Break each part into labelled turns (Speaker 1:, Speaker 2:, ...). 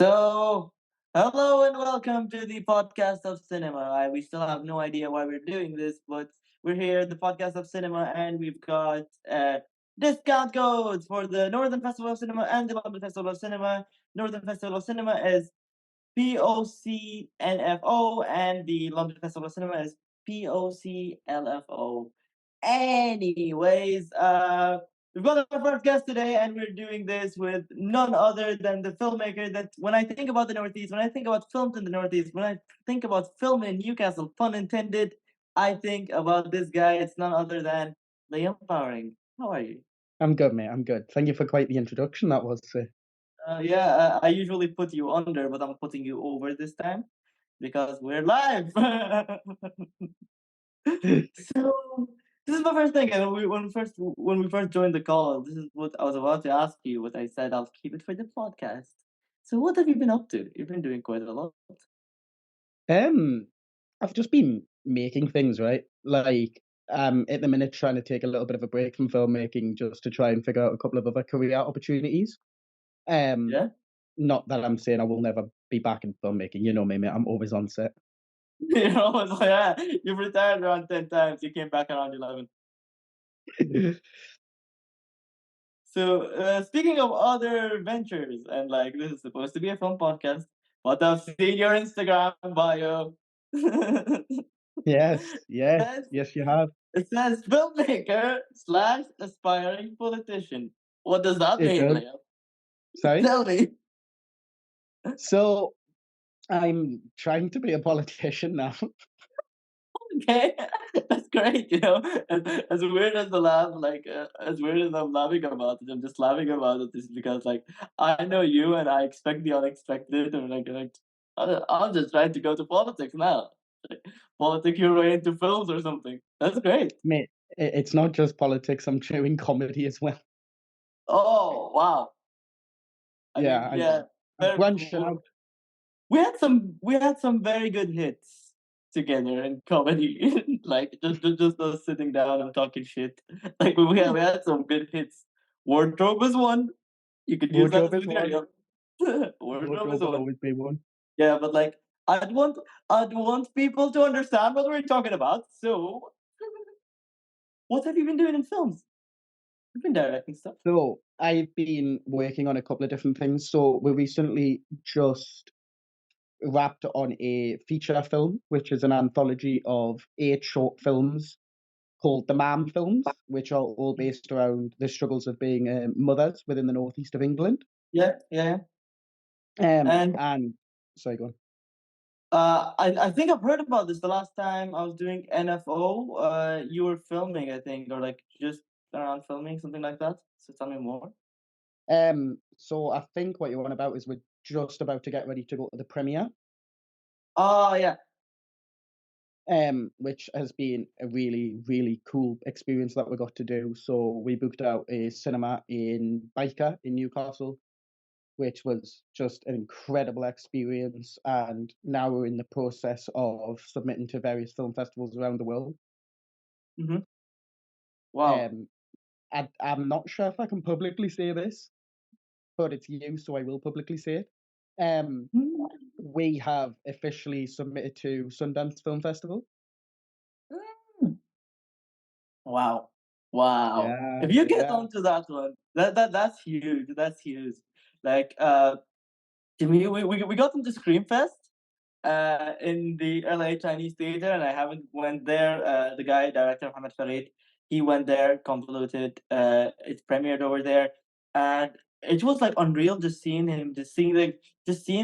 Speaker 1: So, hello and welcome to the podcast of cinema. We still have no idea why we're doing this, but we're here, the podcast of cinema, and we've got discount codes for the Northern Festival of Cinema and the London Festival of Cinema. Northern Festival of Cinema is POCNFO, and the London Festival of Cinema is POCLFO. Anyways, we've got our first guest today, and we're doing this with none other than the filmmaker that when I think about the Northeast, when I think about films in the Northeast, when I think about film in Newcastle, pun intended, I think about this guy. It's none other than Liam Bowering. How are you?
Speaker 2: I'm good, mate. I'm good. Thank you for quite the introduction. That was.
Speaker 1: Yeah, I usually put you under, but I'm putting you over this time because we're live. So this is my first thing, and when we first joined the call, this is what I was about to ask you. What I said, I'll keep it for the podcast. So what have you been up to? You've been doing quite a lot.
Speaker 2: um, I've just been making things, right? Like, at the minute, trying to take a little bit of a break from filmmaking just to try and figure out a couple of other career opportunities. Um,
Speaker 1: Yeah,
Speaker 2: Not that I'm saying I will never be back in filmmaking. You know me, mate. I'm always on set.
Speaker 1: it's like, yeah, you've retired around 10 times. You came back around 11. So speaking of other ventures, and like this is supposed to be a film podcast, but I've seen your Instagram bio.
Speaker 2: Yes, yes,
Speaker 1: Yes,
Speaker 2: yes, you have.
Speaker 1: it says filmmaker slash aspiring politician. What does that
Speaker 2: It
Speaker 1: mean,
Speaker 2: does.
Speaker 1: Liam?
Speaker 2: Sorry.
Speaker 1: Tell me.
Speaker 2: So I'm trying to be a politician now.
Speaker 1: Okay, that's great. As weird as the laugh, like as weird as I'm laughing about it, I'm just laughing about it is because like I know you and I expect the unexpected, and I'm just trying to go to politics now. Like, politic your way into films or something. That's great.
Speaker 2: Mate, it's not just politics. I'm doing comedy as well.
Speaker 1: Oh wow. I mean,
Speaker 2: Yeah, I
Speaker 1: yeah.
Speaker 2: know. I've
Speaker 1: Very,
Speaker 2: branched out.
Speaker 1: we had some very good hits together in comedy, like just us sitting down and talking shit. Like we had some good hits. Wardrobe is one. You could use that as
Speaker 2: Wardrobe is one.
Speaker 1: material. Wardrobe is
Speaker 2: Wardrobe will
Speaker 1: one.
Speaker 2: always be one.
Speaker 1: Yeah, but like I'd want people to understand what we're talking about. So, what have you been doing in films? You've been directing stuff.
Speaker 2: So I've been working on a couple of different things. So we recently just wrapped on a feature film, which is an anthology of 8 short films called the Mam Films, which are all based around the struggles of being mothers within the northeast of England.
Speaker 1: Yeah, yeah. And
Speaker 2: And sorry, go on.
Speaker 1: I think I've heard about this the last time I was doing NFO. You were filming, I think, or like just around filming, something like that. So tell me more.
Speaker 2: So I think what you're on about is we're just about to get ready to go to the premiere,
Speaker 1: Oh yeah.
Speaker 2: which has been a really, really cool experience that we got to do. So we booked out a cinema in Byker in Newcastle, which was just an incredible experience. And now we're in the process of submitting to various film festivals around the world.
Speaker 1: Hmm. Wow.
Speaker 2: Um, I'm not sure if I can publicly say this, but it's you, so I will publicly say it. Um, we have officially submitted to Sundance Film Festival.
Speaker 1: Mm. Wow. Wow.
Speaker 2: Yeah,
Speaker 1: If you get
Speaker 2: yeah,
Speaker 1: onto that one, that's huge. That's huge. Like to me, we got into Screamfest in the LA Chinese Theater, and I haven't went there. The guy, director Mohammed Farid, he went there, convoluted. It premiered over there, and it was like unreal just seeing him, just seeing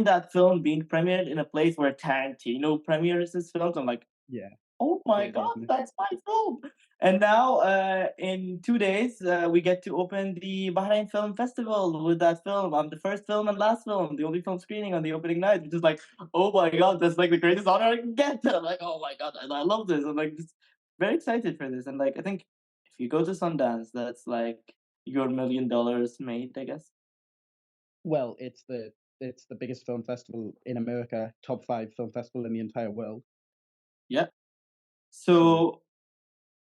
Speaker 1: that film being premiered in a place where Tarantino premieres his films. I'm like,
Speaker 2: yeah.
Speaker 1: oh my
Speaker 2: Crazy,
Speaker 1: god,
Speaker 2: isn't it?
Speaker 1: that's my film! And now, in 2 days, we get to open the Bahrain Film Festival with that film. I'm the first film and last film, the only film screening on the opening night, which is like, oh my god, that's like the greatest honor I can get. I'm like, oh my god, I love this. I'm like, just very excited for this. And like, I think if you go to Sundance, that's like your $1 million made, I guess.
Speaker 2: Well, it's the biggest film festival in America, top 5 film festival in the entire world.
Speaker 1: Yeah.
Speaker 2: So,
Speaker 1: So,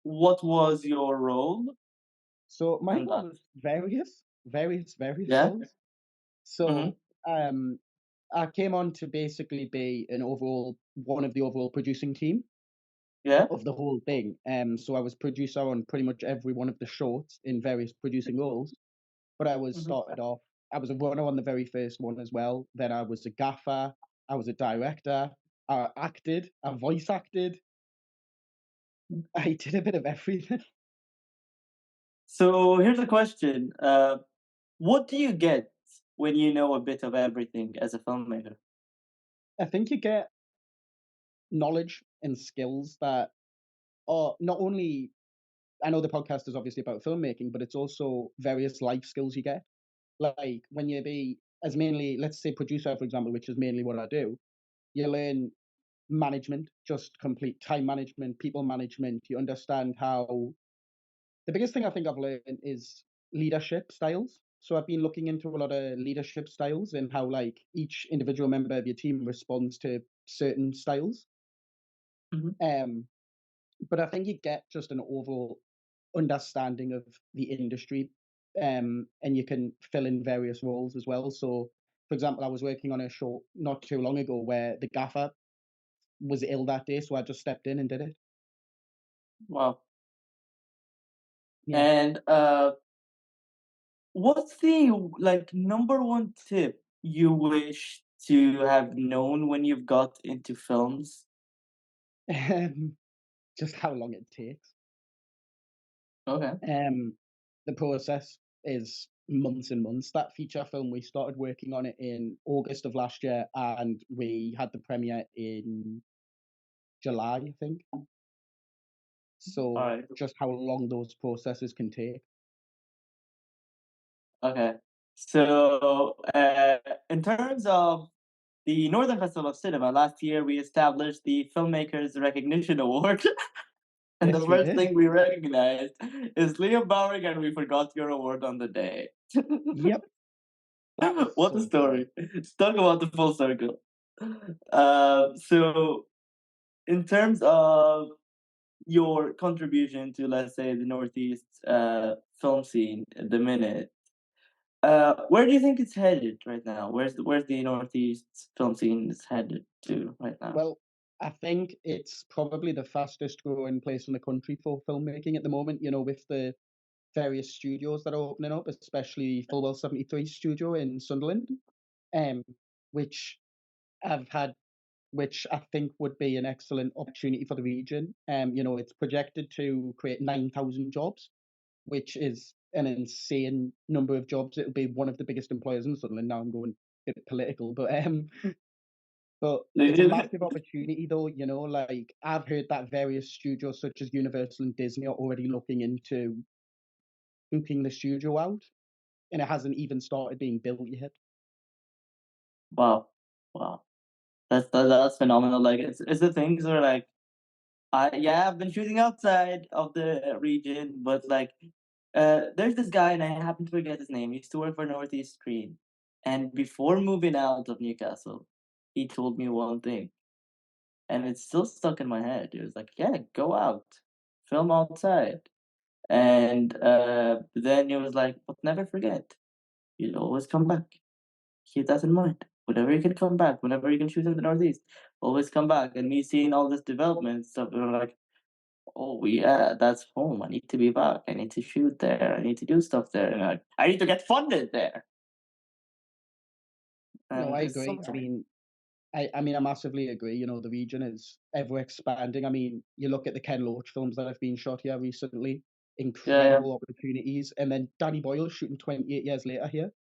Speaker 1: what was your role
Speaker 2: mine
Speaker 1: on that?
Speaker 2: was various
Speaker 1: Yeah.
Speaker 2: roles.
Speaker 1: Mm-hmm.
Speaker 2: So, I came on to basically be an overall one of the overall producing team
Speaker 1: Yeah.
Speaker 2: of the whole thing. So I was producer on pretty much every one of the shorts in various producing roles. But I was
Speaker 1: Mhm.
Speaker 2: started off. I was a runner on the very first one as well. Then I was a gaffer. I was a director. I acted. I voice acted. I did a bit of everything.
Speaker 1: So here's a question. What do you get when you know a bit of everything as a filmmaker?
Speaker 2: I think you get knowledge and skills that are not only. I know the podcast is obviously about filmmaking, but it's also various life skills you get. Like when you be as mainly, let's say, producer, for example, which is mainly what I do. You learn management, just complete time management, people management. You understand how the biggest thing I think I've learned is leadership styles. So I've been looking into a lot of leadership styles and how like each individual member of your team responds to certain styles.
Speaker 1: Mhm.
Speaker 2: Um, but I think you get just an overall understanding of the industry, and you can fill in various roles as well. So, for example, I was working on a show not too long ago where the gaffer was ill that day, so I just stepped in and did it.
Speaker 1: Wow.
Speaker 2: Yeah.
Speaker 1: And what's the like number one tip you wish to have known when you've got into films?
Speaker 2: Um, just how long it takes.
Speaker 1: Okay.
Speaker 2: Um, the process is months and months. That feature film, we started working on it in August of last year, and we had the premiere in July, I think.
Speaker 1: All
Speaker 2: So
Speaker 1: right.
Speaker 2: just how long those processes can take.
Speaker 1: Okay. So, in terms of the Northern Festival of Cinema, last year we established the Filmmakers Recognition Award, and the
Speaker 2: Yes, we
Speaker 1: first
Speaker 2: did.
Speaker 1: thing we recognized is Liam Bowering, and we forgot your award on the day.
Speaker 2: Yep, that was
Speaker 1: What a
Speaker 2: so funny.
Speaker 1: story! Talk about the full circle. So, in terms of your contribution to, let's say, the Northeast film scene at the minute, where do you think it's headed right now? Where's the Northeast film scene is headed to right now?
Speaker 2: Well, I think it's probably the fastest growing place in the country for filmmaking at the moment, with the various studios that are opening up, especially Fullwell 73 studio in Sunderland, um, which I've had, which I think would be an excellent opportunity for the region. It's projected to create 9,000 jobs, which is an insane number of jobs. It'll be one of the biggest employers in Sunderland. Now I'm going a bit political, but
Speaker 1: They
Speaker 2: it's a
Speaker 1: did.
Speaker 2: massive opportunity, though. Like I've heard that various studios such as Universal and Disney are already looking into booking the studio out, and it hasn't even started being built yet.
Speaker 1: Wow, wow, that's phenomenal. Like it's the things where like yeah, I've been shooting outside of the region, but like there's this guy and I happen to forget his name. He used to work for Northeast Screen, and before moving out of Newcastle, he told me one thing, and it's still stuck in my head. It was like, yeah, go out, film outside, and then he was like, but never forget, you'll always come back. Keep that in mind. Whenever you can come back, whenever you can shoot in the Northeast, always come back. And me seeing all this development stuff, we were like, oh yeah, that's home. I need to be back. I need to shoot there. I need to do stuff there. And I need to get funded there.
Speaker 2: No,
Speaker 1: And
Speaker 2: I
Speaker 1: it's so
Speaker 2: agree.
Speaker 1: much.
Speaker 2: I massively agree. The region is ever expanding. I mean, you look at the Ken Loach films that have been shot here recently,
Speaker 1: Yeah, yeah.
Speaker 2: incredible opportunities. And then Danny Boyle shooting 28 years later here.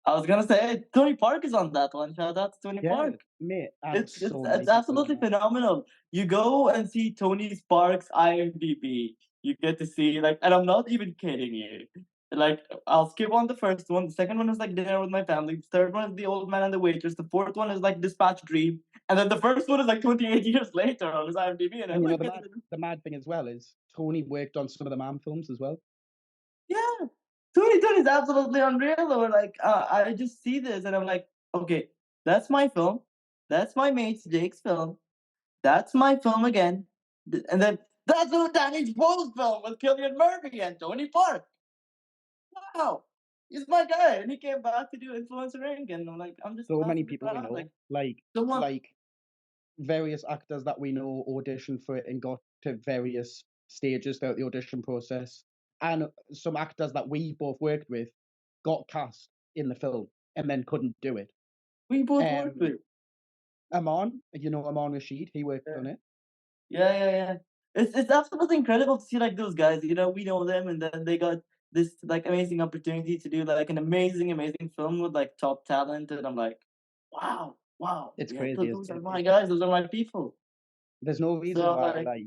Speaker 1: I was gonna say Tony Park is on that one. Shout out to Tony
Speaker 2: Yeah,
Speaker 1: Park.
Speaker 2: mate, I have
Speaker 1: It's
Speaker 2: so
Speaker 1: it's
Speaker 2: many people on
Speaker 1: absolutely
Speaker 2: that.
Speaker 1: phenomenal. You go and see Tony Sparks' IMDb. You get to see like, and I'm not even kidding you. Like, I'll skip on the first one. The second one is like Dinner with My Family. The third one is The Old Man and the Waitress. The fourth one is like Dispatch Dream, and then the first one is like 28 years later on his IMDb. And I'm
Speaker 2: And
Speaker 1: like,
Speaker 2: the mad thing as well is Tony worked on some of the Man films as well.
Speaker 1: yeah, 2020 is absolutely unreal. Or like, I just see this and I'm like, okay, that's my film. That's my mate Jake's film. That's my film again. And then that's a Danny Boyle's film with Killian Murphy and Tony Park. Wow. he's my guy, and he came back to do influencering, and I'm like, I'm just
Speaker 2: So many
Speaker 1: massively
Speaker 2: people we
Speaker 1: proud.
Speaker 2: know,
Speaker 1: Like someone,
Speaker 2: like various actors that we know auditioned for it and got to various stages throughout the audition process, and some actors that we both worked with got cast in the film and then couldn't do it.
Speaker 1: we both worked
Speaker 2: Um,
Speaker 1: with.
Speaker 2: Aman, Aman Rashid, he worked
Speaker 1: Yeah,
Speaker 2: on it.
Speaker 1: yeah, yeah, yeah. It's absolutely incredible to see like those guys. We know them, and then they got this like amazing opportunity to do like an amazing film with like top talent, and I'm like, wow, wow,
Speaker 2: It's
Speaker 1: yeah,
Speaker 2: crazy.
Speaker 1: those are my guys. Those are my people.
Speaker 2: There's no reason
Speaker 1: So
Speaker 2: why,
Speaker 1: like,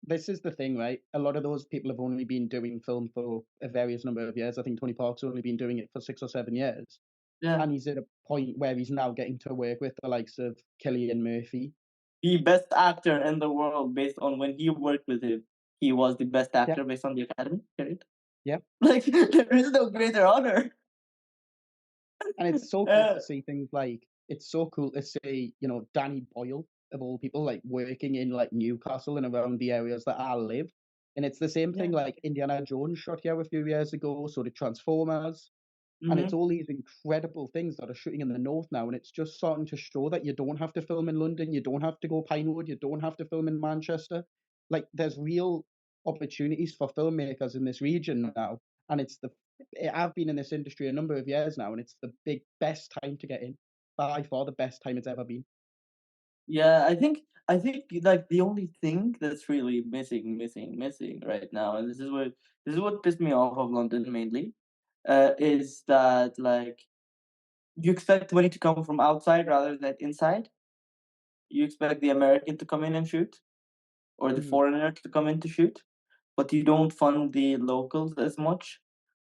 Speaker 2: this is the thing, right? A lot of those people have only been doing film for a various number of years. I think Tony Park's only been doing it for 6 or 7 years.
Speaker 1: yeah,
Speaker 2: And he's at a point where he's now getting to work with the likes of Cillian Murphy.
Speaker 1: the best actor in the world based on when he worked with him. He was the best
Speaker 2: Yeah,
Speaker 1: actor based on the Academy. Period.
Speaker 2: yeah.
Speaker 1: Like there is no greater honor.
Speaker 2: And it's so cool
Speaker 1: Uh,
Speaker 2: to see things like, it's so cool to see, Danny Boyle, of all people, like working in like Newcastle and around the areas that I live. And it's the same
Speaker 1: yeah.
Speaker 2: thing like Indiana Jones shot here a few years ago, so did Transformers. And it's
Speaker 1: Hmm.
Speaker 2: all these incredible things that are shooting in the north now, and it's just starting to show that you don't have to film in London, you don't have to go Pinewood, you don't have to film in Manchester. Like there's real opportunities for filmmakers in this region now, and I've been in this industry a number of years now, and it's the best time to get in. By far the best time it's ever been.
Speaker 1: Yeah, I think like the only thing that's really missing right now, and this is what pissed me off of London mainly, is that like you expect money to come from outside rather than inside. You expect the American to come in and shoot, or the
Speaker 2: Hmm.
Speaker 1: foreigner to come in to shoot, but you don't fund the locals as much.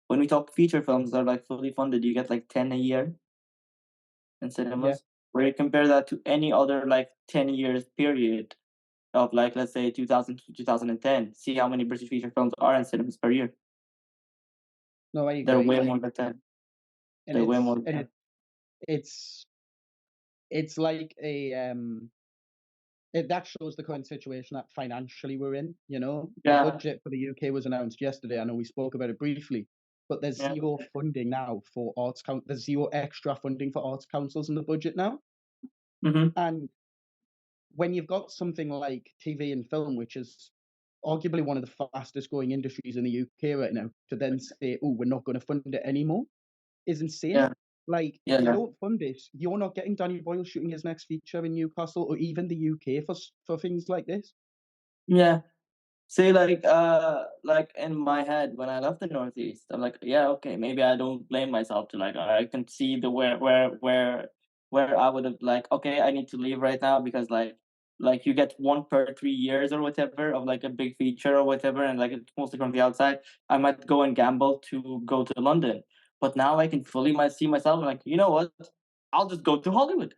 Speaker 1: When we talk feature films that are like fully funded, you get like 10 a year in
Speaker 2: Yeah.
Speaker 1: cinemas. Where you compare that to any other like 10 years period of like let's say 2000 to 2010. See how many British feature films are in cinemas per year.
Speaker 2: No, I
Speaker 1: They're
Speaker 2: agree.
Speaker 1: way
Speaker 2: Like,
Speaker 1: more than 10.
Speaker 2: and
Speaker 1: They're way
Speaker 2: it's
Speaker 1: more than
Speaker 2: and
Speaker 1: 10.
Speaker 2: it's it's like that shows the current situation that financially we're in. The
Speaker 1: Yeah,
Speaker 2: budget for the UK was announced yesterday. I know we spoke about it briefly, but there's
Speaker 1: yeah.
Speaker 2: zero funding now for There's zero extra funding for arts councils in the budget now.
Speaker 1: Hmm.
Speaker 2: And when you've got something like TV and film, which is arguably one of the fastest growing industries in the UK right now, to then say, "Oh, we're not going to fund it anymore," is insane.
Speaker 1: Yeah,
Speaker 2: Like,
Speaker 1: yeah,
Speaker 2: if you
Speaker 1: yeah.
Speaker 2: don't fund it, you're not getting Danny Boyle shooting his next feature in Newcastle or even the UK for things like this.
Speaker 1: Yeah. See, like in my head, when I left the Northeast, I'm like, yeah, okay, maybe I don't blame myself to like, I can see the where I would have like, okay, I need to leave right now because like you get one per 3 years or whatever of like a big feature or whatever, and like it's mostly from the outside. I might go and gamble to go to London, but now I can fully see myself like, you know what? I'll just go to Hollywood.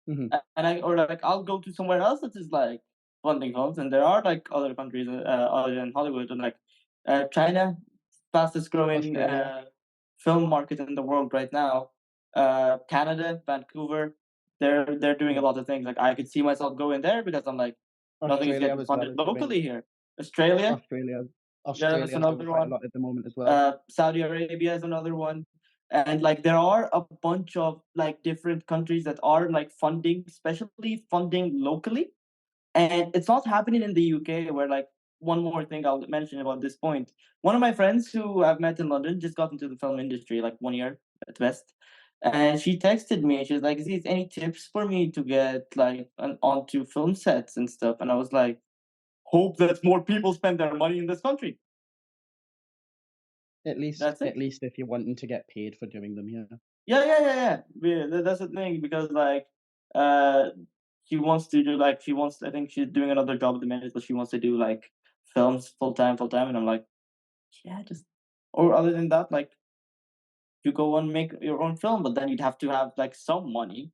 Speaker 2: Hmm.
Speaker 1: And I or like I'll go to somewhere else that is like funding films, and there are like other countries other than Hollywood, and like China, fastest growing
Speaker 2: Australia,
Speaker 1: film market in the world right now. Canada, Vancouver, they're doing a
Speaker 2: yeah,
Speaker 1: lot of things. Like I could see myself going there because I'm like nothing is
Speaker 2: Australia
Speaker 1: getting
Speaker 2: as well
Speaker 1: funded
Speaker 2: is doing
Speaker 1: locally here. Australia,
Speaker 2: Australia.
Speaker 1: yeah, that's
Speaker 2: Australia's doing
Speaker 1: another
Speaker 2: quite a
Speaker 1: one.
Speaker 2: lot at the moment as well.
Speaker 1: Saudi Arabia is another one. And like there are a bunch of like different countries that are like funding, especially funding locally. And it's not happening in the UK where like one more thing I'll mention about this point. One of my friends who I've met in London just got into the film industry like 1 year at best. And she texted me, she's like, is there any tips for me to get like onto film sets and stuff? And I was like, hope that more people spend their money in this country.
Speaker 2: At least,
Speaker 1: That's it.
Speaker 2: if you're wanting to get paid for doing them, yeah.
Speaker 1: Yeah, yeah, yeah, yeah. That's the thing because like uh she wants to do like she wants I think she's doing another job at the minute, but she wants to do like films full time, and I'm like, yeah, just or other than that, like you go and make your own film, but then you'd have to have like some money,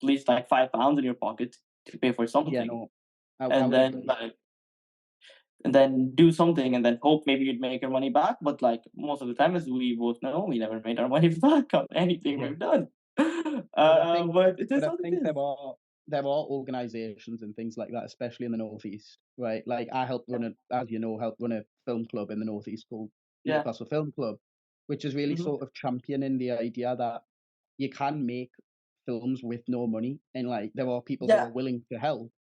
Speaker 1: at least like £5 in your pocket to pay for
Speaker 2: Yeah,
Speaker 1: something.
Speaker 2: no, I
Speaker 1: And
Speaker 2: would
Speaker 1: then
Speaker 2: agree.
Speaker 1: like and then do something and then hope maybe you'd make your money back. But like most of the time, as we both know, we never made our money back on anything
Speaker 2: Yeah.
Speaker 1: we've done.
Speaker 2: But
Speaker 1: But it is
Speaker 2: I
Speaker 1: what it
Speaker 2: think
Speaker 1: is.
Speaker 2: there are organisations and things like that, especially in the northeast, right? Like I helped run as you know, helped run a film club in the northeast called
Speaker 1: Yeah.
Speaker 2: Newcastle Film Club. which is really
Speaker 1: Mhm.
Speaker 2: sort of championing the idea that you can make films with no money, and like there are people who
Speaker 1: Yeah.
Speaker 2: are willing to help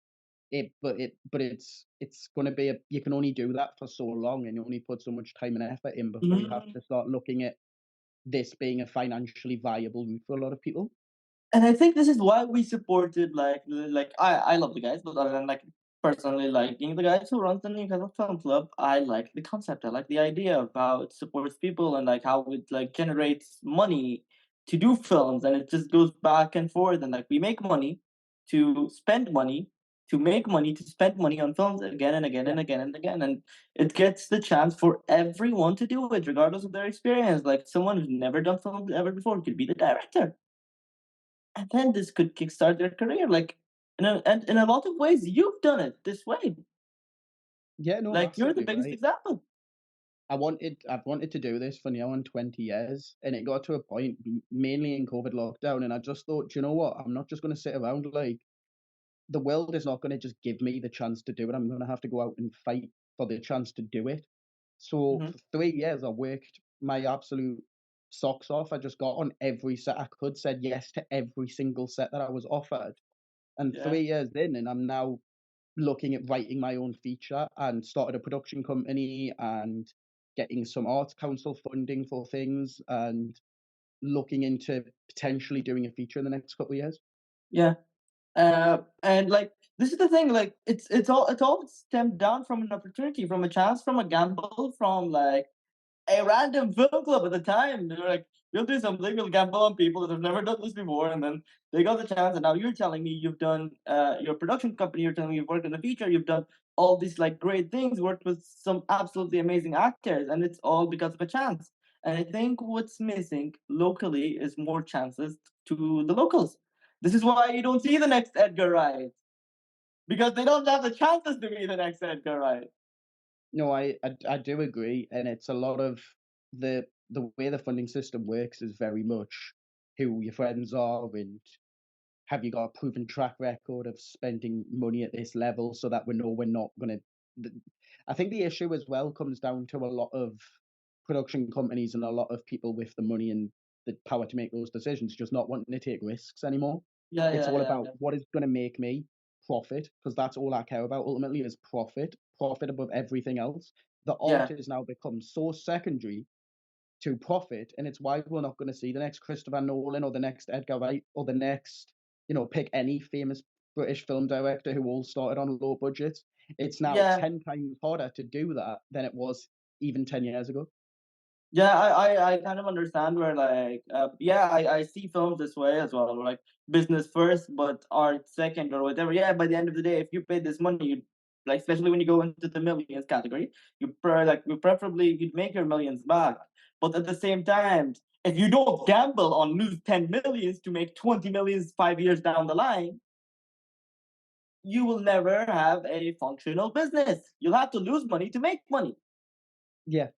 Speaker 2: but it's gonna be you can only do that for so long, and you only put so much time and effort in before you have
Speaker 1: Mhm.
Speaker 2: to start looking at this being a financially viable route for a lot of people.
Speaker 1: And I think this is why we supported like I love the guys, but other than like personally liking the guys who runs the Newcastle Film Club, I like the concept. I like the idea of how it supports people and like how it like generates money to do films, and it just goes back and forth. And like we make money to spend money to make money to spend money on films again and again
Speaker 2: Yeah.
Speaker 1: and again and again, and it gets the chance for everyone to do it regardless of their experience. Like someone who's never done films ever before could be the director, and then this could kickstart their career. Like, and in a lot of ways, you've done it this way.
Speaker 2: Yeah, no,
Speaker 1: Like, you're the
Speaker 2: massively
Speaker 1: biggest
Speaker 2: right.
Speaker 1: example.
Speaker 2: I've wanted to do this for near on 20 years, and it got to a point, mainly in COVID lockdown, and I just thought, "Do you know what? I'm not just gonna sit around, like, the world is not gonna just give me the chance to do it, I'm gonna have to go out and fight for the chance to do it." So,
Speaker 1: Mhm.
Speaker 2: for 3 years, I worked my absolute socks off. I just got on every set I could, said yes to every single set that I was offered, and
Speaker 1: Yeah,
Speaker 2: 3 years in, and I'm now looking at writing my own feature and started a production company and getting some arts council funding for things and looking into potentially doing a feature in the next couple of years.
Speaker 1: yeah. And like this is the thing. Like it's all stemmed down from an opportunity, from a chance, from a gamble, from like a random film club at the time. They were like, "We'll do something. We'll gamble on people that have never done this before," and then they got the chance. And now you're telling me you've done your production company. You're telling me you've worked in a feature. You've done all these like great things. Worked with some absolutely amazing actors, and it's all because of a chance. And I think what's missing locally is more chances to the locals. This is why you don't see the next Edgar Wright, because they don't have the chances to be the next Edgar Wright.
Speaker 2: No, I do agree, and it's a lot of the way the funding system works is very much who your friends are and have you got a proven track record of spending money at this level so that we know we're not gonna th I think the issue as well comes down to a lot of production companies and a lot of people with the money and the power to make those decisions just not wanting to take risks anymore.
Speaker 1: Yeah,
Speaker 2: It's
Speaker 1: yeah,
Speaker 2: all
Speaker 1: yeah,
Speaker 2: about
Speaker 1: yeah.
Speaker 2: what is gonna make me profit, because that's all I care about ultimately is profit, profit above everything else. The art
Speaker 1: Yeah.
Speaker 2: has now become so secondary to profit, and it's why we're not going to see the next Christopher Nolan or the next Edgar Wright or the next, pick any famous British film director who all started on low budgets. It's now
Speaker 1: Yeah,
Speaker 2: 10 times harder to do that than it was even 10 years ago.
Speaker 1: yeah, I kind of understand where like yeah, I see films this way as well. Where, like business first, but art second or whatever. Yeah, by the end of the day, if you pay this money, you like especially when you go into the millions category, you preferably you'd make your millions back. But at the same time, if you don't gamble on lose 10 millions to make 20 millions 5 years down the line, you will never have a functional business. You'll have to lose money to make money.
Speaker 2: Yeah.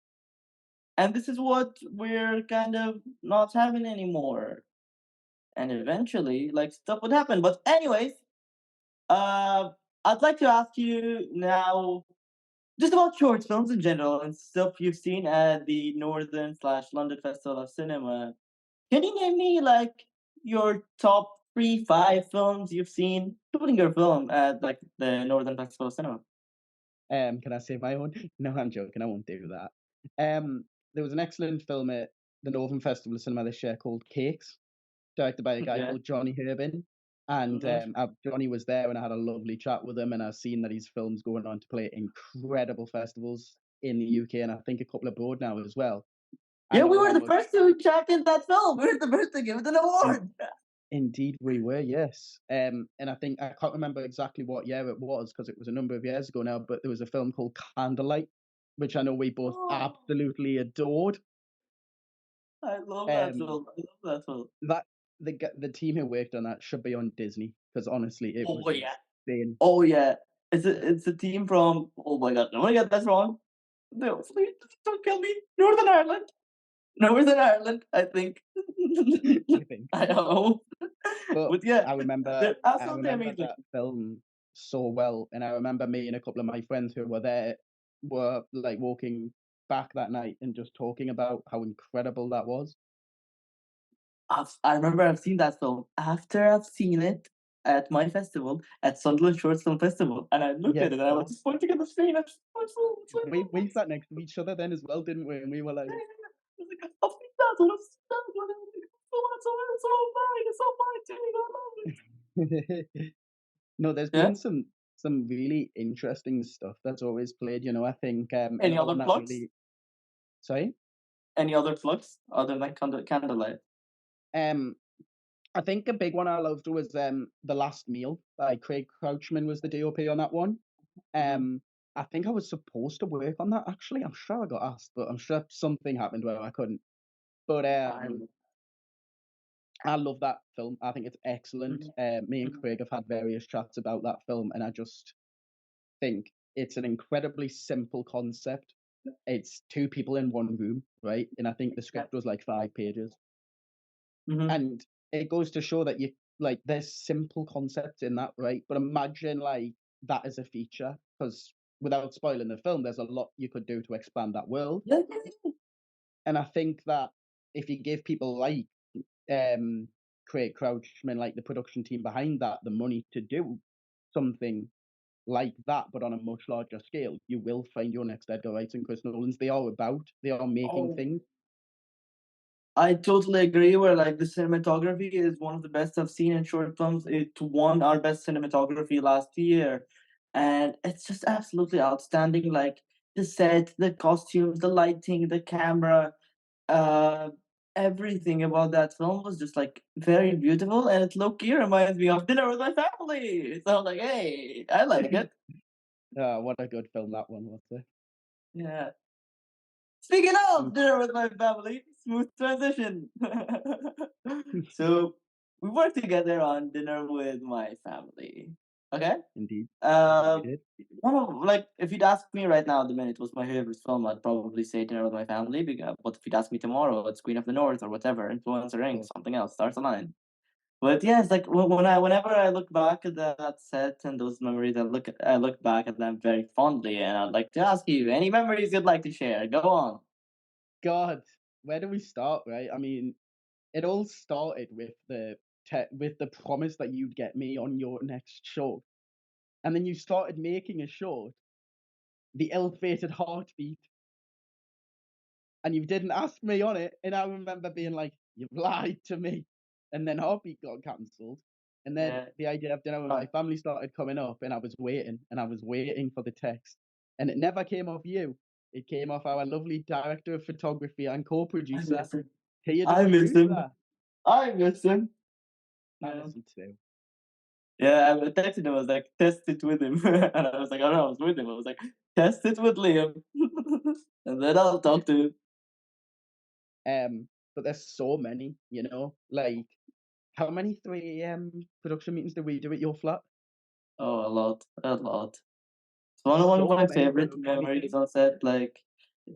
Speaker 1: And this is what we're kind of not having anymore. And eventually, like stuff would happen. But anyways, uh, I'd like to ask you now just about short films in general and stuff you've seen at the Northern slash London Festival of Cinema. Can you name me like your top three, five films you've seen, including your film at like the Northern Festival of Cinema?
Speaker 2: Can I say my own? No, I'm joking. I won't do that. There was an excellent film at the Northern Festival of Cinema this year called Cakes, directed by a guy
Speaker 1: Yeah.
Speaker 2: called Johnny Herbin. And
Speaker 1: Hmm.
Speaker 2: Johnny was there, and I had a lovely chat with him. And I've seen that his film's going on to play at incredible festivals in the UK, and I think a couple abroad now as well. I
Speaker 1: Yeah, we
Speaker 2: know
Speaker 1: were
Speaker 2: how
Speaker 1: the
Speaker 2: much.
Speaker 1: first to champion that film. We were the first to give it an
Speaker 2: in,
Speaker 1: award.
Speaker 2: Indeed, we were, yes. And I think I can't remember exactly what year it was because it was a number of years ago now. But there was a film called Candlelight, which I know we both
Speaker 1: Oh,
Speaker 2: absolutely adored.
Speaker 1: I love that
Speaker 2: Um,
Speaker 1: film. I love that film.
Speaker 2: that the team who worked on that should be on Disney because honestly, it
Speaker 1: Oh
Speaker 2: was
Speaker 1: yeah.
Speaker 2: insane.
Speaker 1: Oh yeah. It's a team from, oh my god, I'm gonna get that wrong. No, please don't kill me. Northern Ireland. Northern Ireland, I think.
Speaker 2: You think?
Speaker 1: I hope.
Speaker 2: But
Speaker 1: But yeah,
Speaker 2: I remember
Speaker 1: they're
Speaker 2: I
Speaker 1: absolutely
Speaker 2: remember
Speaker 1: amazing.
Speaker 2: that film so well, and I remember me and a couple of my friends who were there were, like, walking back that night and just talking about how incredible that was.
Speaker 1: I remember I've seen that film after I've seen it at my festival, at Sunderland Short Film Festival, and I looked
Speaker 2: Yeah,
Speaker 1: at it and I was just pointing at the screen. I just, it's my film,
Speaker 2: we sat next to each other then as well, didn't we? And we were like,
Speaker 1: yeah, yeah, yeah. I was like, I've seen that one, I've seen that one. I was like, it's so mine, it's all mine too. I love it.
Speaker 2: no, there's
Speaker 1: Yeah.
Speaker 2: been some really interesting stuff that's always played. I think
Speaker 1: Any
Speaker 2: another
Speaker 1: other
Speaker 2: one that
Speaker 1: plugs?
Speaker 2: really, sorry.
Speaker 1: Any other plugs other than Candlelight?
Speaker 2: Um, I think a big one I loved was The Last Meal by Craig Crouchman was the DOP on that one.
Speaker 1: Mm-hmm.
Speaker 2: I think I was supposed to work on that actually. I'm sure I got asked, but I'm sure something happened where I couldn't. But
Speaker 1: I'm,
Speaker 2: I love that film. I think it's excellent.
Speaker 1: mhm,
Speaker 2: Me and
Speaker 1: mhm.
Speaker 2: Craig have had various chats about that film, and I just think it's an incredibly simple concept. It's two people in one room, right? And I think the
Speaker 1: Yeah.
Speaker 2: script was like 5 pages.
Speaker 1: Mhm.
Speaker 2: And it goes to show that there's simple concepts in that, right? But imagine like that as a feature, because without spoiling the film, there's a lot you could do to expand that world.
Speaker 1: Yeah.
Speaker 2: And I think that if you give people like Craig Crouchman, like the production team behind that, the money to do something like that, but on a much larger scale, you will find your next Edgar Wright and Chris Nolan's. They are making
Speaker 1: Oh,
Speaker 2: things.
Speaker 1: I totally agree. Where like the cinematography is one of the best I've seen in short films. It won our best cinematography last year, and it's just absolutely outstanding. Like the set, the costumes, the lighting, the camera, uh, everything about that film was just like very beautiful, and it low key reminds me of Dinner with My Family. So I'm like, hey, I like it.
Speaker 2: What a good film that one was.
Speaker 1: Yeah. Speaking
Speaker 2: Mm.
Speaker 1: of Dinner with My Family, smooth transition. So we worked together on Dinner with My Family. Okay.
Speaker 2: Indeed, we
Speaker 1: Uh,
Speaker 2: did.
Speaker 1: one of like if you'd ask me right now, the minute was my favorite film, I'd probably say Dinner with My Family. But if you'd ask me tomorrow, it's Queen of the North or whatever, Influencer Inc.
Speaker 2: Oh,
Speaker 1: Something else, Stars Align. But yeah, it's like whenever I look back at that set and those memories, I look back at them very fondly, and I'd like to ask you any memories you'd like to share. Go on.
Speaker 2: God, where do we start, right? I mean, it all started with with the promise that you'd get me on your next show, and then you started making a short, The Ill-Fated Heartbeat, and you didn't ask me on it. And I remember being like, "You've lied to me." And then Heartbeat got cancelled, and then
Speaker 1: Yeah.
Speaker 2: the idea of Dinner with My
Speaker 1: Right.
Speaker 2: Family started coming up, and I was waiting for the text, and it never came off you. It came off our lovely director of photography and
Speaker 1: I
Speaker 2: co-producer,
Speaker 1: miss him.
Speaker 2: Theodore
Speaker 1: I miss him.
Speaker 2: Sousa.
Speaker 1: I miss him.
Speaker 2: I
Speaker 1: Yeah.
Speaker 2: miss him too.
Speaker 1: Yeah, I texted him. I was like, test it with him, and I was like, I don't know, I was with him. I was like, test it with Liam, and then I'll talk to him.
Speaker 2: But there's so many, like how many 3 production meetings did we do at your flat?
Speaker 1: Oh, a lot, a lot. It's one of
Speaker 2: So
Speaker 1: my
Speaker 2: many
Speaker 1: favorite
Speaker 2: production
Speaker 1: memories
Speaker 2: meetings.
Speaker 1: on set. Like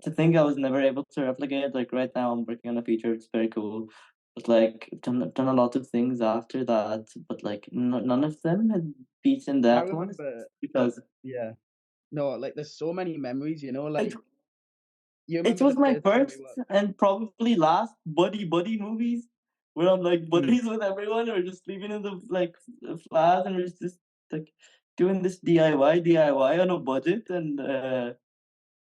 Speaker 1: to think I was never able to replicate. Like right now, I'm working on a feature. It's very cool, but like I've done a lot of things after that. But like none of them had beaten
Speaker 2: I
Speaker 1: that one
Speaker 2: remember,
Speaker 1: because
Speaker 2: yeah. No, like there's so many memories,
Speaker 1: it
Speaker 2: like you
Speaker 1: it
Speaker 2: remember
Speaker 1: was
Speaker 2: the
Speaker 1: my
Speaker 2: first time we
Speaker 1: first
Speaker 2: were.
Speaker 1: and probably last buddy movies where I'm like
Speaker 2: Mm.
Speaker 1: buddies with everyone. We're just living in the like flats and we're just like doing this DIY on a budget and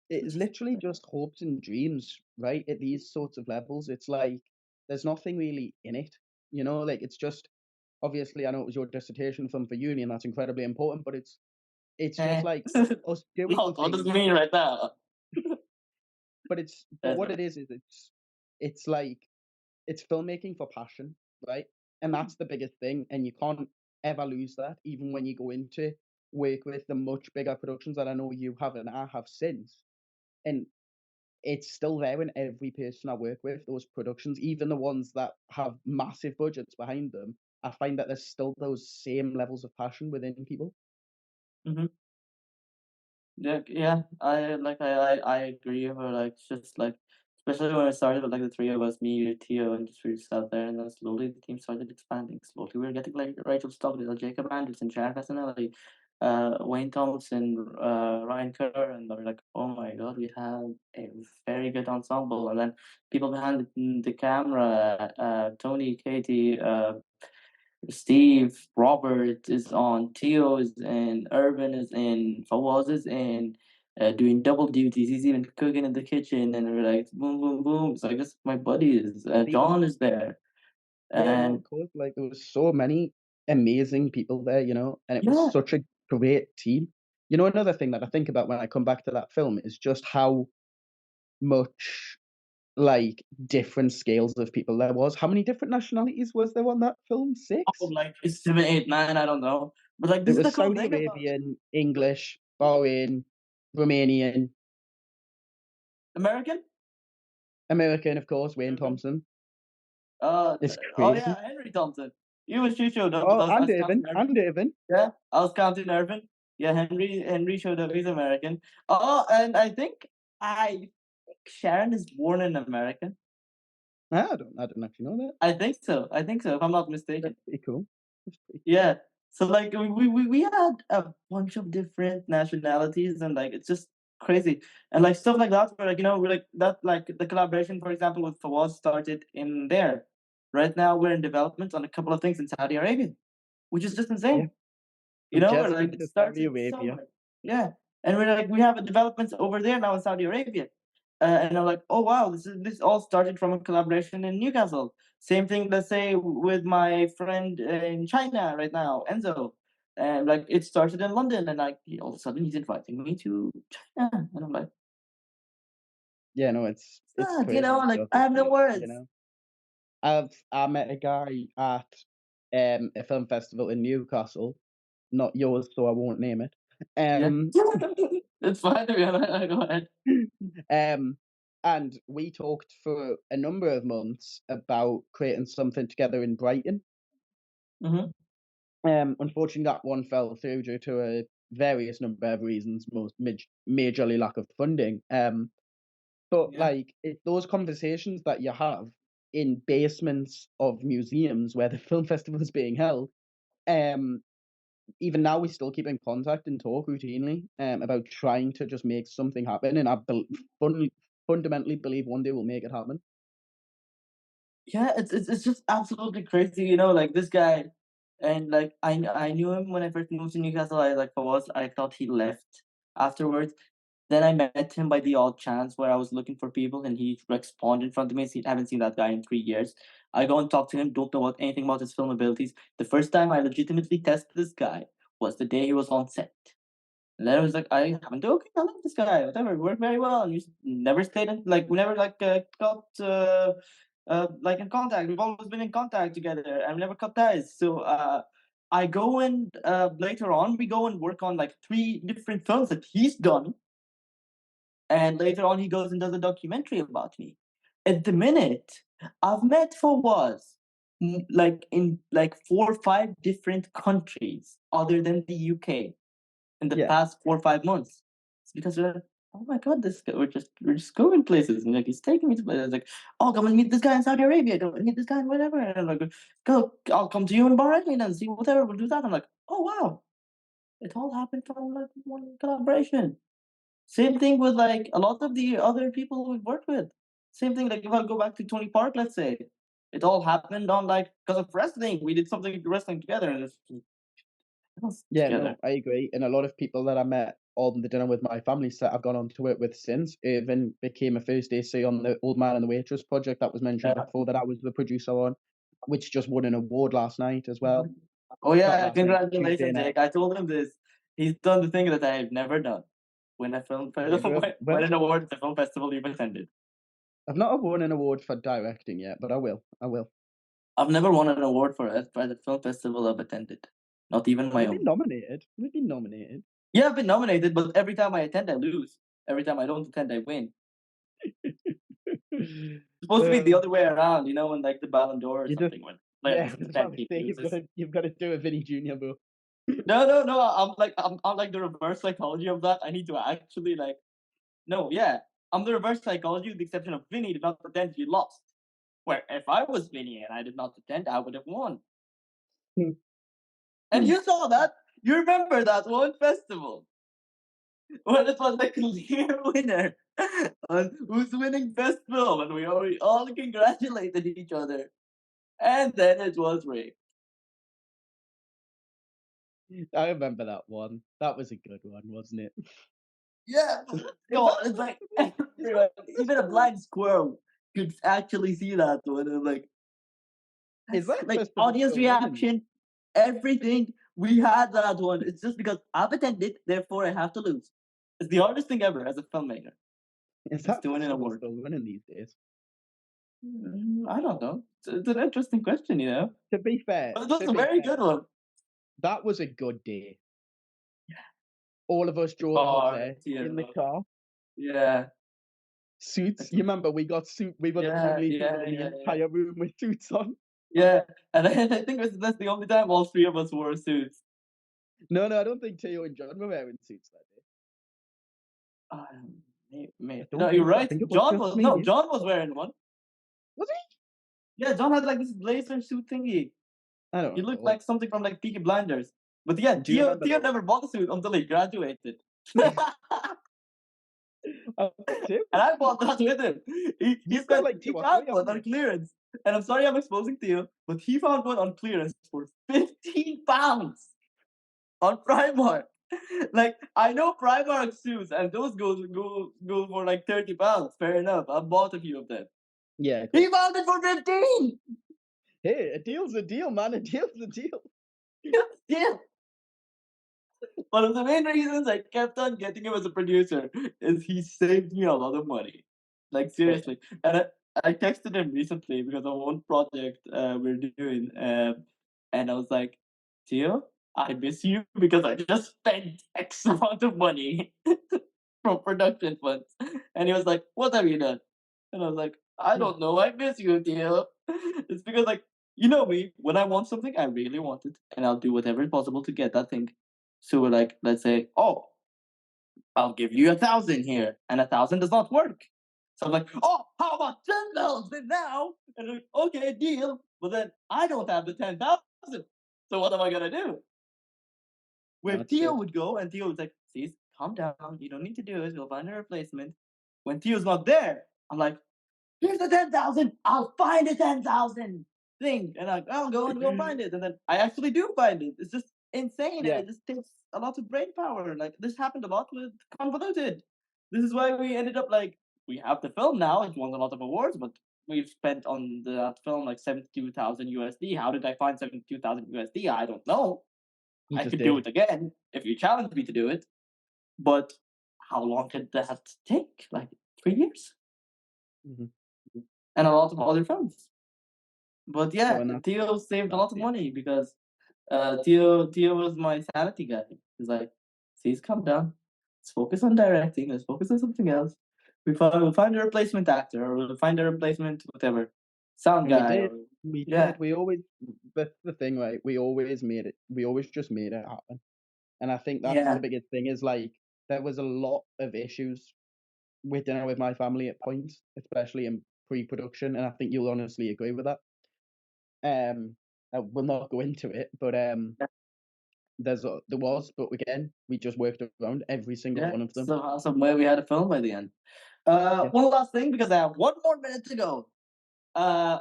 Speaker 2: It's
Speaker 1: just
Speaker 2: literally just hopes and dreams, right? At these sorts of levels, it's like there's nothing really in it, like it's just obviously I know it was your dissertation film for uni and that's incredibly important, but it's just
Speaker 1: eh.
Speaker 2: like us doing
Speaker 1: What does it
Speaker 2: things.
Speaker 1: mean right now?
Speaker 2: But
Speaker 1: That's
Speaker 2: what
Speaker 1: right.
Speaker 2: it is it's like it's filmmaking for passion, right? And that's the biggest thing, and you can't ever lose that, even when you go into work with the much bigger productions that I know you have and I have since. And it's still there in every person I work with, those productions, even the ones that have massive budgets behind them. I find that there's still those same levels of passion within people.
Speaker 1: Mhm. Yeah, yeah. I agree. But like it's just like especially when I started with like the three of us, me, you, Tio, and just we just out there, and then slowly the team started expanding. Slowly we were getting like Rachel Stockdale, Jacob Anderson, Sharon Casanelli. Wayne Thompson, Ryan Kerr, and they're like, oh my god, we have a very good ensemble. And then people behind the camera, Tony, Katie, Steve, Robert is on, Theo is in, Irvin is in, Fawaz is in, doing double duties. He's even cooking in the kitchen, and we're like, boom, boom, boom. It's like, this my buddies.
Speaker 2: People,
Speaker 1: John is there,
Speaker 2: yeah, no,
Speaker 1: and
Speaker 2: of course. Like there was so many amazing people there, and it was
Speaker 1: yeah,
Speaker 2: such a great team. Another thing that I think about when I come back to that film is just how much like different scales of people there was. How many different nationalities was there on that film?
Speaker 1: oh,
Speaker 2: Six?
Speaker 1: like it's 7, 8, 9. I don't know, but like
Speaker 2: It
Speaker 1: this is the
Speaker 2: was
Speaker 1: cool
Speaker 2: Saudi
Speaker 1: thing about
Speaker 2: Arabian, English, Bowering, Romanian,
Speaker 1: American.
Speaker 2: American, of course, Wayne
Speaker 1: Mhm.
Speaker 2: Thompson.
Speaker 1: Uh,
Speaker 2: It's
Speaker 1: oh yeah,
Speaker 2: crazy.
Speaker 1: Henry Thompson. She showed up, but
Speaker 2: Oh,
Speaker 1: I
Speaker 2: and
Speaker 1: was counting
Speaker 2: Irvin,
Speaker 1: Irvin.
Speaker 2: and Irvin.
Speaker 1: Yeah, I was counting Irvin. Yeah, Henry showed up. He's American. Oh, and I Sharon is born in America.
Speaker 2: I don't actually know that.
Speaker 1: I think so. If I'm not
Speaker 2: That's
Speaker 1: mistaken.
Speaker 2: pretty cool. That's pretty cool.
Speaker 1: Yeah. So like we had a bunch of different nationalities, and like it's just crazy. And like stuff like that where like we're like that, like the collaboration for example with Fawaz started in there. Right now we're in development on a couple of things in Saudi Arabia, which is just
Speaker 2: Yeah,
Speaker 1: insane.
Speaker 2: we've
Speaker 1: We're
Speaker 2: just
Speaker 1: like
Speaker 2: been
Speaker 1: it
Speaker 2: to Saudi
Speaker 1: started
Speaker 2: Arabia.
Speaker 1: somewhere. Yeah. And we're like we have a development over there now in Saudi Arabia. And I'm like, oh wow, this all started from a collaboration in Newcastle. Same thing, let's say, with my friend in China right now, Enzo. And like it started in London, and like all of a sudden he's inviting me to China, and I'm like,
Speaker 2: Yeah, no, it's
Speaker 1: fuck,
Speaker 2: crazy
Speaker 1: like
Speaker 2: stuff,
Speaker 1: I have no
Speaker 2: isn't it?
Speaker 1: words.
Speaker 2: I met a guy at a film festival in Newcastle, not yours, so I won't name it.
Speaker 1: Yeah,
Speaker 2: Um,
Speaker 1: it's fine to be honest. Go ahead.
Speaker 2: um, and we talked for a number of months about creating something together in Brighton.
Speaker 1: Hmm.
Speaker 2: Unfortunately, that one fell through due to a various number of reasons, most majorly lack of funding. But
Speaker 1: Yeah.
Speaker 2: like those conversations that you have in basements of museums where the film festival is being held, um, even now we still keep in contact and talk routinely about trying to just make something happen. And fundamentally believe one day we'll make it happen.
Speaker 1: Yeah, it's just absolutely crazy, like this guy, and like I knew him when I first moved to Newcastle. I thought he left afterwards. Then I met him by the odd chance where I was looking for people, and he like spawned in front of me. Haven't seen that guy in 3 years. I go and talk to him. Don't know anything about his film abilities. The first time I legitimately tested this guy was the day he was on set. And then I was like, I haven't okay, I like this guy, whatever, we work very well. And we never stayed in, like, we never, like, got, like, in contact. We've always been in contact together and we never cut ties. So, I go and, later on, we go and work on, like, 3 different films that he's done. And later on, he goes and does a documentary about me. At the minute, I've met Fawaz, like, in, like, 4 or 5 different countries other than the UK in the
Speaker 2: Yeah,
Speaker 1: past 4 or 5 months. It's because we're like, oh my god, this guy, we're just going places, and like he's taking me to places. Like, oh, come and meet this guy in Saudi Arabia. Come and meet this guy in whatever. And I'm like, go, I'll come to you in Bahrain and see whatever. We'll do that. I'm like, oh wow, it all happened from like one collaboration. Same thing with like a lot of the other people we've worked with. Same thing. Like if I go back to Tony Park, let's say, it all happened on like because of wrestling. We did something wrestling together, and it's
Speaker 2: yeah,
Speaker 1: together.
Speaker 2: no, I agree. And a lot of people that I met on the dinner with my family set I've gone on to work with since. Even became a first AC on the Old Man and the Waitress project that was mentioned before that I was the producer on, which just won an award last night as well.
Speaker 1: Oh
Speaker 2: Not
Speaker 1: yeah,
Speaker 2: last night, Tuesday
Speaker 1: congratulations,
Speaker 2: night.
Speaker 1: Jake. I told him this. He's done the thing that I've never done. Win a win
Speaker 2: Well,
Speaker 1: an award at the film festival you've attended.
Speaker 2: I've not won an award for directing yet, but I will. I will.
Speaker 1: I've never won an award for the film festival I've attended. Not even my
Speaker 2: We've been
Speaker 1: own.
Speaker 2: nominated. We've been nominated.
Speaker 1: Yeah, I've been nominated, but every time I attend I lose. Every time I don't attend I win. It's supposed to be the
Speaker 2: uh,
Speaker 1: other way around, when like the Ballon d'Or or
Speaker 2: you just
Speaker 1: something when player
Speaker 2: yeah, I
Speaker 1: doesn't
Speaker 2: was
Speaker 1: attend
Speaker 2: about to
Speaker 1: he
Speaker 2: say
Speaker 1: loses.
Speaker 2: you've got to do a Vinny Junior, bro.
Speaker 1: No, no, no. I'm like the reverse psychology of that. I need to actually like no, yeah. I'm the reverse psychology with the exception of Vinny did not pretend he lost. Where if I was Vinny and I did not pretend, I would have won. And you saw that. You remember that one festival when it was the clear winner on who's winning best film, and we all congratulated each other, and then it was rigged.
Speaker 2: I remember that one. That was a good one, wasn't it?
Speaker 1: Yeah,
Speaker 2: Is that
Speaker 1: God, it's
Speaker 2: supposed
Speaker 1: like
Speaker 2: to be? Is that
Speaker 1: everyone, even a
Speaker 2: supposed to
Speaker 1: blind squirrel could actually see that one. And like,
Speaker 2: be? Is that
Speaker 1: like
Speaker 2: festival
Speaker 1: audience
Speaker 2: still running?
Speaker 1: reaction, everything. We had that one. It's just because I've attended, therefore I have to lose. It's the hardest thing ever as a filmmaker.
Speaker 2: Is
Speaker 1: Is
Speaker 2: that
Speaker 1: to win an
Speaker 2: festival
Speaker 1: award.
Speaker 2: still running these days?
Speaker 1: I don't know. It's an interesting question, you know.
Speaker 2: To be fair,
Speaker 1: But it was
Speaker 2: to
Speaker 1: a
Speaker 2: be
Speaker 1: very
Speaker 2: fair,
Speaker 1: good one.
Speaker 2: that was a good day. All of us drove up
Speaker 1: Car,
Speaker 2: there
Speaker 1: you
Speaker 2: in the
Speaker 1: know.
Speaker 2: car,
Speaker 1: Yeah.
Speaker 2: suits.
Speaker 1: It's,
Speaker 2: You remember we were the
Speaker 1: yeah,
Speaker 2: only people
Speaker 1: yeah,
Speaker 2: in the
Speaker 1: yeah, yeah.
Speaker 2: entire room with suits on.
Speaker 1: Yeah. And I think that's the only time all three of us wore suits.
Speaker 2: No, no, I don't think Teo and John were wearing suits that day. I
Speaker 1: No,
Speaker 2: don't
Speaker 1: you're
Speaker 2: think so. I
Speaker 1: right.
Speaker 2: think it was just me and you.
Speaker 1: John was wearing one.
Speaker 2: Was he?
Speaker 1: Yeah, John had like this blazer suit thingy.
Speaker 2: I
Speaker 1: He
Speaker 2: don't
Speaker 1: looked
Speaker 2: know.
Speaker 1: like something from like Peaky Blinders. But yeah,
Speaker 2: Do you remember
Speaker 1: Theo
Speaker 2: though?
Speaker 1: never bought a suit until he graduated.
Speaker 2: I think Teo.
Speaker 1: And I bought that with him.
Speaker 2: You've got like two
Speaker 1: He
Speaker 2: or
Speaker 1: found
Speaker 2: three,
Speaker 1: one
Speaker 2: haven't
Speaker 1: on
Speaker 2: you?
Speaker 1: clearance. And I'm sorry I'm exposing Theo, but he found one on clearance for £15 on Primark. Like I know Primark suits and those go for like £30. Fair enough. I bought a few of them.
Speaker 2: Yeah, of
Speaker 1: He
Speaker 2: course.
Speaker 1: found it for 15.
Speaker 2: Hey, a deal's a deal, man. A deal's a deal.
Speaker 1: Still, one of the main reasons I kept on getting him as a producer is he saved me a lot of money. Like
Speaker 2: Oh yeah.
Speaker 1: seriously. And I texted him recently because of one project we're doing, and I was like, Theo, I miss you because I just spent X amount of money from production funds. And he was like, what have you done? And I was like, I don't know, I miss you, Theo. It's because like you know me, when I want something, I really want it, and I'll do whatever is possible to get that thing. So like, let's say, oh, I'll give you 1,000 here, and 1,000 does not work. So I'm like, oh, how about 10,000 now? And like, okay, deal. But then I don't have the 10,000. So what am I gonna do? Where
Speaker 2: That's
Speaker 1: Theo
Speaker 2: true.
Speaker 1: would go, and Theo was like, see, calm down. You don't need to do it. We'll find a replacement. When Theo's not there, I'm like, here's the 10,000. I'll find the 10,000 thing. And I'll go and go find it. And then I actually do find it. It's just insane. And
Speaker 2: Yeah,
Speaker 1: it just takes a lot of brain power. Like this happened a lot with Convoluted. This is why we ended up like, we have the film now. It won a lot of awards, but we've spent on that film like 72,000 USD. How did I find 72,000 USD? I don't know.
Speaker 2: you
Speaker 1: I
Speaker 2: just
Speaker 1: could do
Speaker 2: did.
Speaker 1: it again if you challenge me to do it. But how long did that take? Like 3 years?
Speaker 2: Mhm.
Speaker 1: And a lot of other films. But
Speaker 2: So
Speaker 1: yeah,
Speaker 2: and that's
Speaker 1: Theo saved a
Speaker 2: that's
Speaker 1: lot of
Speaker 2: it.
Speaker 1: money because Theo was my sanity guy. He's like, please calm down. Let's focus on directing. Let's focus on something else. We'll find a replacement actor or we'll find a replacement whatever. Sound
Speaker 2: And we
Speaker 1: guy
Speaker 2: did.
Speaker 1: or
Speaker 2: We
Speaker 1: yeah.
Speaker 2: did. We always that's the thing, right? We always made it. We always just made it happen. And I think that's the
Speaker 1: Yeah.
Speaker 2: biggest thing is like there was a lot of issues with dinner with my family at points, especially in pre-production, and I think you'll honestly agree with that. I will not go into it, but there was, but again, we just worked around every single
Speaker 1: Yeah.
Speaker 2: one of them.
Speaker 1: So some way we had a film by the end.
Speaker 2: Yeah.
Speaker 1: One last thing because I have 1 more minute to go. Uh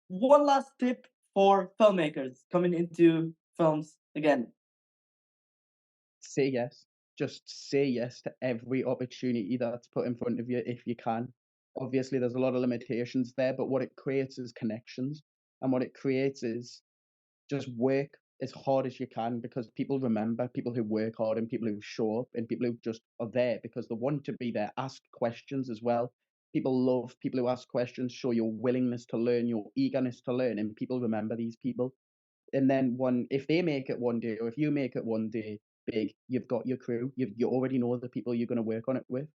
Speaker 1: one last tip for filmmakers coming into films again.
Speaker 2: Say yes. Just say yes to every opportunity that's put in front of you if you can. Obviously, there's a lot of limitations there, but what it creates is connections. And what it creates is just work as hard as you can because people remember people who work hard and people who show up and people who just are there because they want to be there. Ask questions as well. People love people who ask questions, show your willingness to learn, your eagerness to learn, and people remember these people. And then if they make it one day or if you make it one day big, you've got your crew. You already know the people you're going to work on it with.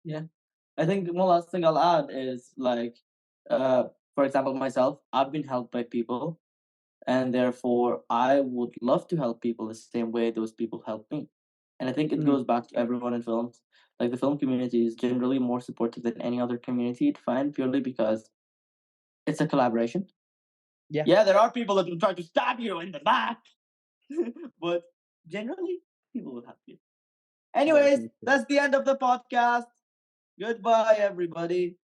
Speaker 1: Yeah. I think one last thing I'll add is like, uh, for example, myself, I've been helped by people, and therefore I would love to help people the same way those people help me. And I think it
Speaker 2: Mm,
Speaker 1: goes back to everyone in films. Like the film community is generally more supportive than any other community you'd find purely because it's a collaboration.
Speaker 2: yeah,
Speaker 1: Yeah, there are people that will try to stab you in the back, but generally people will help you.
Speaker 2: Very
Speaker 1: Anyways,
Speaker 2: much so.
Speaker 1: that's the end of the podcast. Goodbye, everybody.